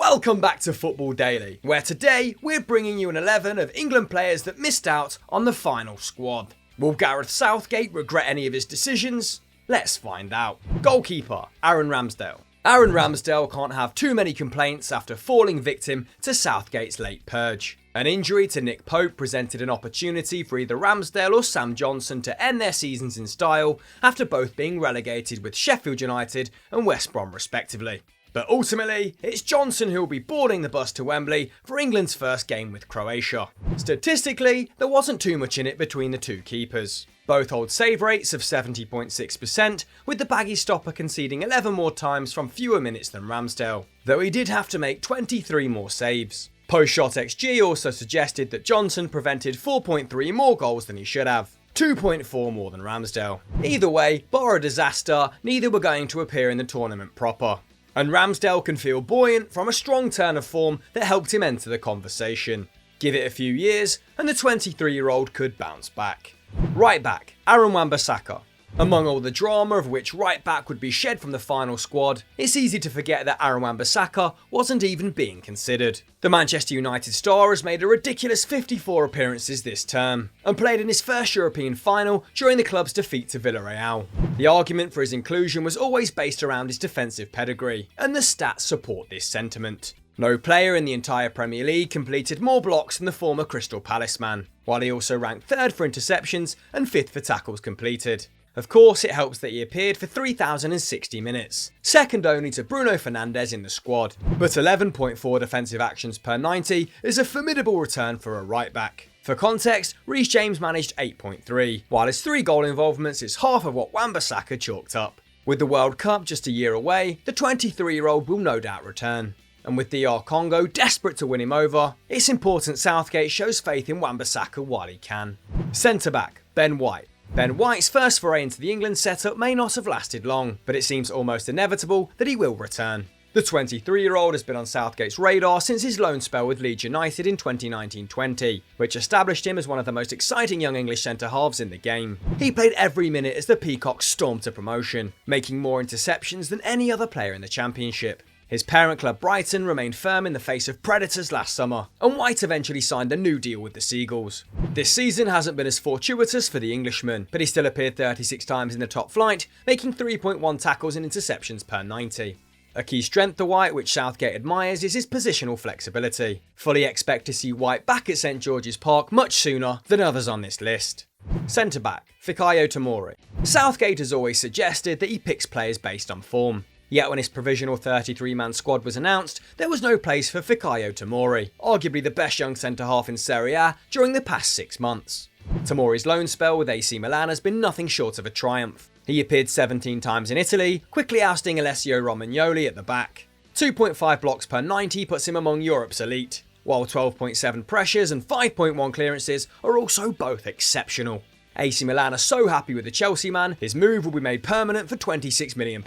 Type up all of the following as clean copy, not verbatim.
Welcome back to Football Daily, where today we're bringing you an 11 of England players that missed out on the final squad. Will Gareth Southgate regret any of his decisions? Let's find out. Goalkeeper, Aaron Ramsdale. Aaron Ramsdale can't have too many complaints after falling victim to Southgate's late purge. An injury to Nick Pope presented an opportunity for either Ramsdale or Sam Johnson to end their seasons in style after both being relegated with Sheffield United and West Brom respectively. But ultimately, it's Johnson who will be boarding the bus to Wembley for England's first game with Croatia. Statistically, there wasn't too much in it between the two keepers. Both hold save rates of 70.6%, with the baggy stopper conceding 11 more times from fewer minutes than Ramsdale, though he did have to make 23 more saves. Post-shot XG also suggested that Johnson prevented 4.3 more goals than he should have. 2.4 more than Ramsdale. Either way, bar a disaster, neither were going to appear in the tournament proper. And Ramsdale can feel buoyant from a strong turn of form that helped him enter the conversation. Give it a few years, and the 23-year-old could bounce back. Right back, Aaron Wan-Bissaka. Among all the drama of which right back would be shed from the final squad, it's easy to forget that Aaron Wan-Bissaka wasn't even being considered. The Manchester United star has made a ridiculous 54 appearances this term, and played in his first European final during the club's defeat to Villarreal. The argument for his inclusion was always based around his defensive pedigree, and the stats support this sentiment. No player in the entire Premier League completed more blocks than the former Crystal Palace man, while he also ranked 3rd for interceptions and 5th for tackles completed. Of course, it helps that he appeared for 3,060 minutes, second only to Bruno Fernandes in the squad. But 11.4 defensive actions per 90 is a formidable return for a right back. For context, Reece James managed 8.3, while his 3 goal involvements is half of what Wan-Bissaka chalked up. With the World Cup just a year away, the 23-year-old will no doubt return. And with DR Congo desperate to win him over, it's important Southgate shows faith in Wan-Bissaka while he can. Centre-back, Ben White. Ben White's first foray into the England setup may not have lasted long, but it seems almost inevitable that he will return. The 23-year-old has been on Southgate's radar since his loan spell with Leeds United in 2019-20, which established him as one of the most exciting young English centre-halves in the game. He played every minute as the Peacocks stormed to promotion, making more interceptions than any other player in the Championship. His parent club Brighton remained firm in the face of predators last summer, and White eventually signed a new deal with the Seagulls. This season hasn't been as fortuitous for the Englishman, but he still appeared 36 times in the top flight, making 3.1 tackles and interceptions per 90. A key strength to White, which Southgate admires, is his positional flexibility. Fully expect to see White back at St George's Park much sooner than others on this list. Centre-back, Fikayo Tomori. Southgate has always suggested that he picks players based on form. Yet when his provisional 33-man squad was announced, there was no place for Fikayo Tomori, arguably the best young centre-half in Serie A during the past 6 months. Tomori's loan spell with AC Milan has been nothing short of a triumph. He appeared 17 times in Italy, quickly ousting Alessio Romagnoli at the back. 2.5 blocks per 90 puts him among Europe's elite, while 12.7 pressures and 5.1 clearances are also both exceptional. AC Milan are so happy with the Chelsea man, his move will be made permanent for £26 million,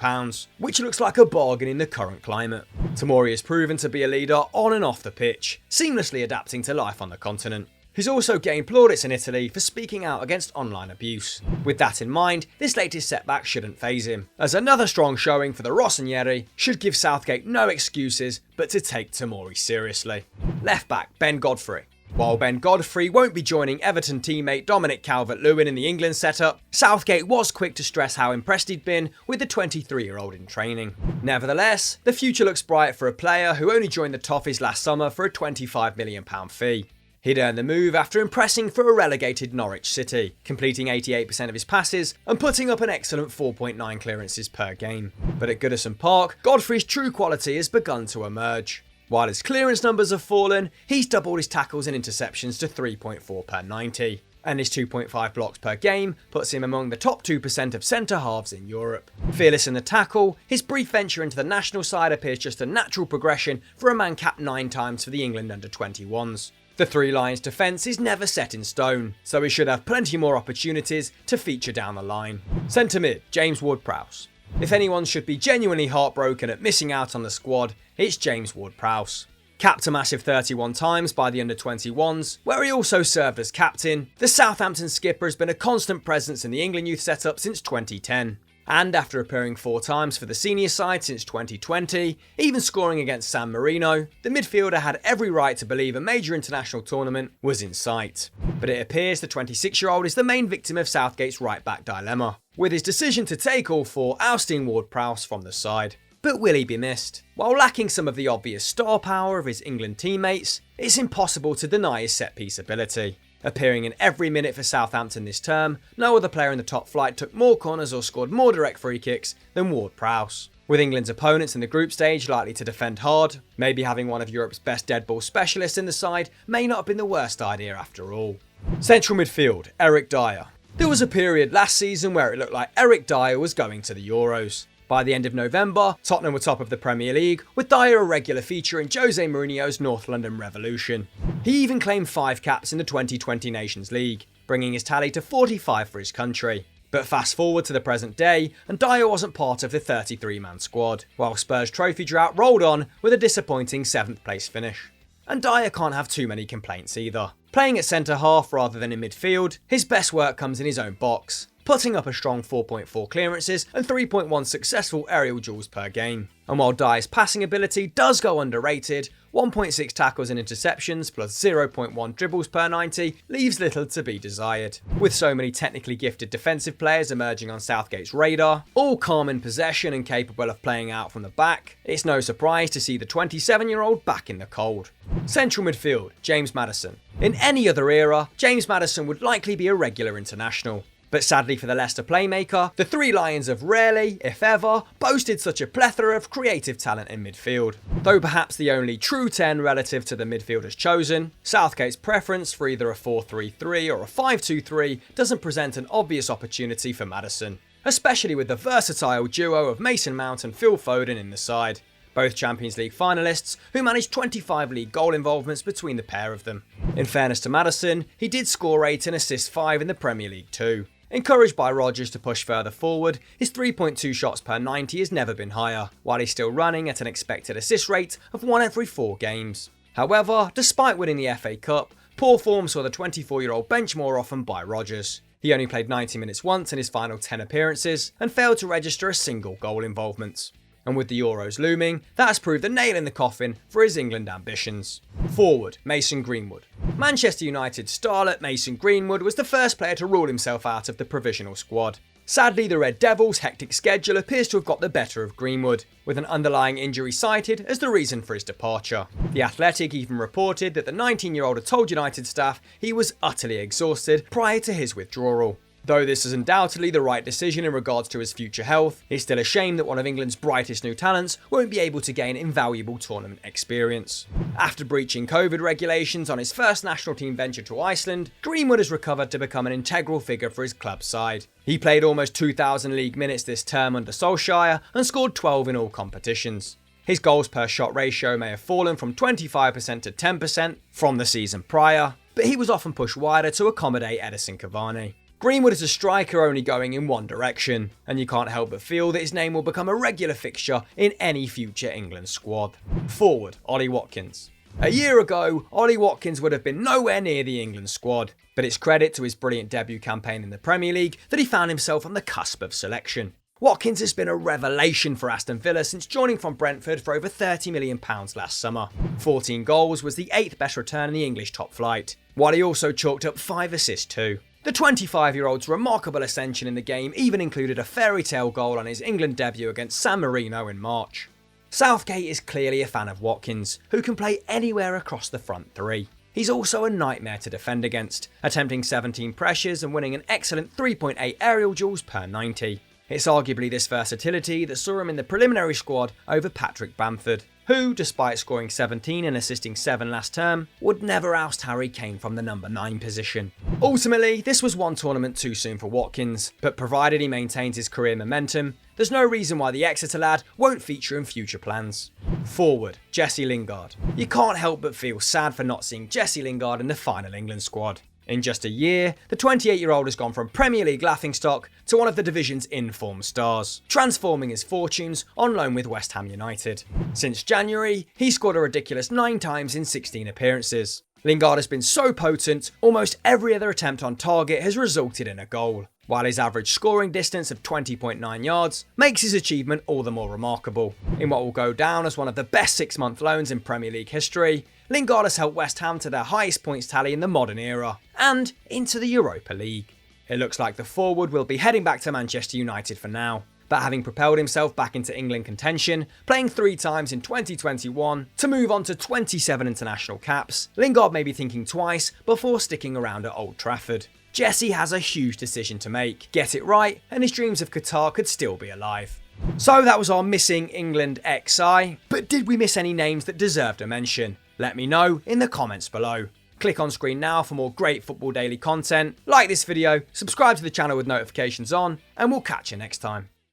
which looks like a bargain in the current climate. Tomori has proven to be a leader on and off the pitch, seamlessly adapting to life on the continent. He's also gained plaudits in Italy for speaking out against online abuse. With that in mind, this latest setback shouldn't faze him, as another strong showing for the Rossoneri should give Southgate no excuses but to take Tomori seriously. Left back, Ben Godfrey. While Ben Godfrey won't be joining Everton teammate Dominic Calvert-Lewin in the England setup, Southgate was quick to stress how impressed he'd been with the 23-year-old in training. Nevertheless, the future looks bright for a player who only joined the Toffees last summer for a £25 million fee. He'd earned the move after impressing for a relegated Norwich City, completing 88% of his passes and putting up an excellent 4.9 clearances per game. But at Goodison Park, Godfrey's true quality has begun to emerge. While his clearance numbers have fallen, he's doubled his tackles and interceptions to 3.4 per 90, and his 2.5 blocks per game puts him among the top 2% of centre-halves in Europe. Fearless in the tackle, his brief venture into the national side appears just a natural progression for a man capped 9 times for the England under-21s. The Three Lions defence is never set in stone, so he should have plenty more opportunities to feature down the line. Centre mid, James Ward-Prowse. If anyone should be genuinely heartbroken at missing out on the squad, it's James Ward-Prowse. Capped a massive 31 times by the under-21s, where he also served as captain, the Southampton skipper has been a constant presence in the England youth setup since 2010. And after appearing 4 times for the senior side since 2020, even scoring against San Marino, the midfielder had every right to believe a major international tournament was in sight. But it appears the 26-year-old is the main victim of Southgate's right-back dilemma, with his decision to take all 4 ousting Ward-Prowse from the side. But will he be missed? While lacking some of the obvious star power of his England teammates, it's impossible to deny his set-piece ability. Appearing in every minute for Southampton this term, no other player in the top flight took more corners or scored more direct free kicks than Ward-Prowse. With England's opponents in the group stage likely to defend hard, maybe having one of Europe's best dead ball specialists in the side may not have been the worst idea after all. Central midfield, Eric Dier. There was a period last season where it looked like Eric Dier was going to the Euros. By the end of November, Tottenham were top of the Premier League, with Dier a regular feature in Jose Mourinho's North London Revolution. He even claimed 5 caps in the 2020 Nations League, bringing his tally to 45 for his country. But fast forward to the present day, and Dier wasn't part of the 33-man squad, while Spurs' trophy drought rolled on with a disappointing 7th place finish. And Dier can't have too many complaints either. Playing at centre-half rather than in midfield, his best work comes in his own box, putting up a strong 4.4 clearances and 3.1 successful aerial duels per game. And while Dier's passing ability does go underrated, 1.6 tackles and interceptions plus 0.1 dribbles per 90 leaves little to be desired. With so many technically gifted defensive players emerging on Southgate's radar, all calm in possession and capable of playing out from the back, it's no surprise to see the 27-year-old back in the cold. Central midfield, JamesMadison. In any other era, JamesMadison would likely be a regular international. But sadly for the Leicester playmaker, the Three Lions have rarely, if ever, boasted such a plethora of creative talent in midfield. Though perhaps the only true 10 relative to the midfielders chosen, Southgate's preference for either a 4-3-3 or a 5-2-3 doesn't present an obvious opportunity for Maddison, especially with the versatile duo of Mason Mount and Phil Foden in the side, both Champions League finalists who managed 25 league goal involvements between the pair of them. In fairness to Maddison, he did score 8 and assist 5 in the Premier League too. Encouraged by Rodgers to push further forward, his 3.2 shots per 90 has never been higher, while he's still running at an expected assist rate of 1 every 4 games. However, despite winning the FA Cup, poor form saw the 24-year-old benched more often by Rodgers. He only played 90 minutes once in his final 10 appearances and failed to register a single goal involvement. And with the Euros looming, that has proved a nail in the coffin for his England ambitions. Forward, Mason Greenwood. Manchester United starlet Mason Greenwood was the first player to rule himself out of the provisional squad. Sadly, the Red Devils' hectic schedule appears to have got the better of Greenwood, with an underlying injury cited as the reason for his departure. The Athletic even reported that the 19-year-old had told United staff he was utterly exhausted prior to his withdrawal. Though this is undoubtedly the right decision in regards to his future health, it's still a shame that one of England's brightest new talents won't be able to gain invaluable tournament experience. After breaching COVID regulations on his first national team venture to Iceland, Greenwood has recovered to become an integral figure for his club's side. He played almost 2,000 league minutes this term under Solskjaer and scored 12 in all competitions. His goals per shot ratio may have fallen from 25% to 10% from the season prior, but he was often pushed wider to accommodate Edinson Cavani. Greenwood is a striker only going in one direction, and you can't help but feel that his name will become a regular fixture in any future England squad. Forward, Ollie Watkins. A year ago, Ollie Watkins would have been nowhere near the England squad, but it's credit to his brilliant debut campaign in the Premier League that he found himself on the cusp of selection. Watkins has been a revelation for Aston Villa since joining from Brentford for over £30 million last summer. 14 goals was the 8th best return in the English top flight, while he also chalked up 5 assists too. The 25-year-old's remarkable ascension in the game even included a fairy tale goal on his England debut against San Marino in March. Southgate is clearly a fan of Watkins, who can play anywhere across the front three. He's also a nightmare to defend against, attempting 17 pressures and winning an excellent 3.8 aerial duels per 90. It's arguably this versatility that saw him in the preliminary squad over Patrick Bamford, who, despite scoring 17 and assisting 7 last term, would never oust Harry Kane from the number 9 position. Ultimately, this was one tournament too soon for Watkins, but provided he maintains his career momentum, there's no reason why the Exeter lad won't feature in future plans. Forward, Jesse Lingard. You can't help but feel sad for not seeing Jesse Lingard in the final England squad. In just a year, the 28-year-old has gone from Premier League laughingstock to one of the division's in-form stars, transforming his fortunes on loan with West Ham United. Since January, he scored a ridiculous 9 times in 16 appearances. Lingard has been so potent, almost every other attempt on target has resulted in a goal. while his average scoring distance of 20.9 yards makes his achievement all the more remarkable. In what will go down as one of the best 6-month loans in Premier League history, Lingard has helped West Ham to their highest points tally in the modern era, and into the Europa League. It looks like the forward will be heading back to Manchester United for now, but having propelled himself back into England contention, playing 3 times in 2021 to move on to 27 international caps, Lingard may be thinking twice before sticking around at Old Trafford. Jesse has a huge decision to make. Get it right, and his dreams of Qatar could still be alive. So that was our missing England XI, but did we miss any names that deserved a mention? Let me know in the comments below. Click on screen now for more great Football Daily content, like this video, subscribe to the channel with notifications on, and we'll catch you next time.